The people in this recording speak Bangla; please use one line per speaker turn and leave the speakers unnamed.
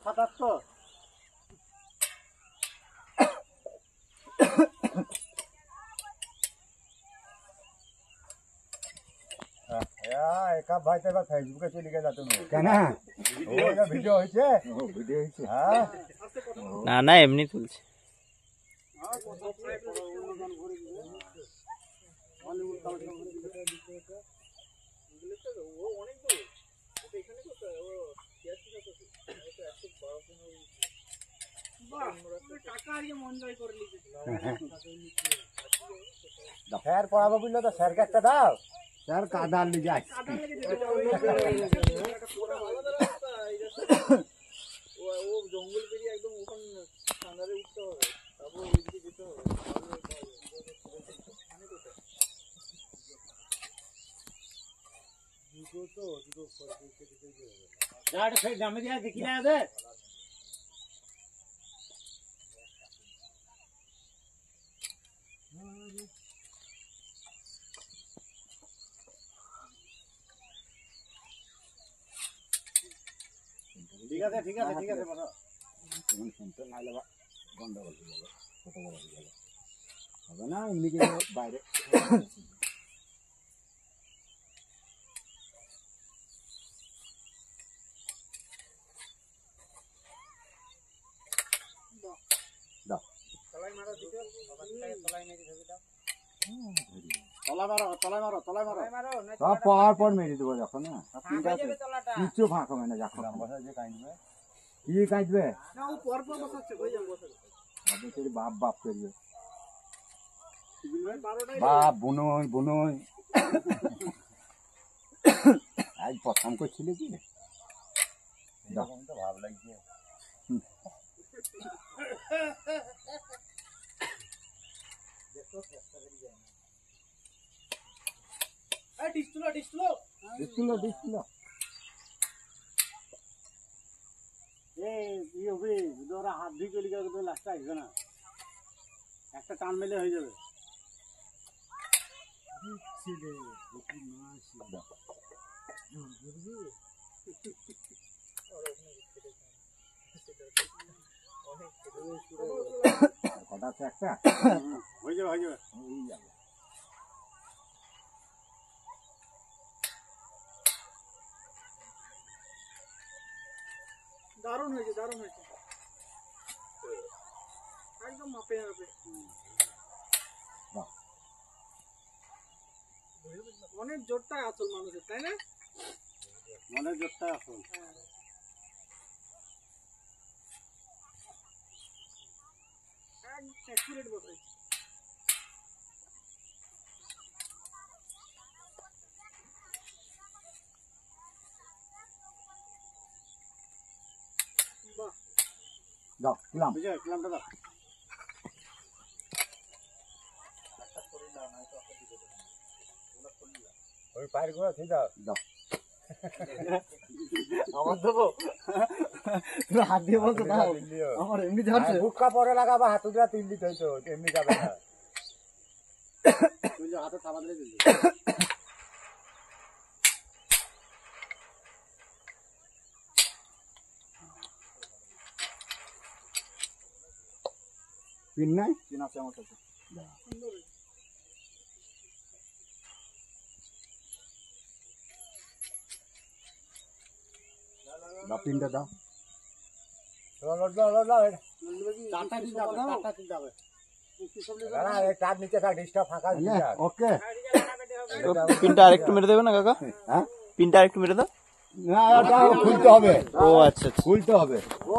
77। একা ভাইতে বা ফেসবুকে চলে গেছে তুমি কেন ভিডিও হয়েছে হ্যাঁ
না না এমনি তুলছে
স্যার পড়াবো বুঝলো তো স্যারকে একটা দাও স্যার কাদার লিগে জঙ্গল পেরিয়ে একদম ওখানে ঠান্ডারে উঠতে হবে তারপর ওইদিকে যেতে হবে দেখি না ঠিক আছে ঠিক আছে ঠিক আছে তুমি শুনতে নাইলে গন্ডগোল হয়ে যাবে কত বড় হয়ে যাবে হবে না এমনি বাইরে দাও তলায় মারো দিতে তলায় মেরে ধরে দাও তলা মারো তলায় মারো তলায় মারো সব পাওয়ার পর মেরে দেবো যখন না কিছু ফাঁক হবে না যখন যে কাইনবে কি কাইনবে না ও পর পর বসাচ্ছে হয়ে যাবে আবে তোর বাপ বাপ করবে বাপ বুনই বুনই আজ প্রথম করছিলে কি তখন তো ভাব লাগছে দেখো চেষ্টা করি যায় না এই ডিসপ্লে এই হবে ওরা হাত দিয়ে চলে গেলে তো লাস্ট আসবে না একটা টান মেলে হয়ে যাবে কটা আছে একটা হয়ে যাবে হয়ে যাবে দারুণ হয়েছে একদম মাপে মাপে অনেক জোরটা আসল মানুষের তাই না অনেক জোরটা আসল অ্যাকুরেট বটে দাও কিলাম বুঝে কিলামটা দাও একটা করে দাও না তো আপনি দিতে ওটা করে দাও ওই পায়ের গোড়া ঠিক দাও দাও আমার দেবো তুমি হাত দিয়ে বলছো দাও আমার এমনি ধরছে বুক্কা পরে লাগাবা হাত উঠা তিল দিতে হইতো এমনি যাবে না তুই হাতে থাবা দিলে দিলি পিন নাই পিন আছে আমার কাছে দাও পিনটা দাও ওকে
পিনটা আরেকটু মেরে দেবে না কাকা
হ্যাঁ
পিনটা আরেকটু মেরে দাও
না খুলতে হবে
ও আচ্ছা
খুলতে হবে ও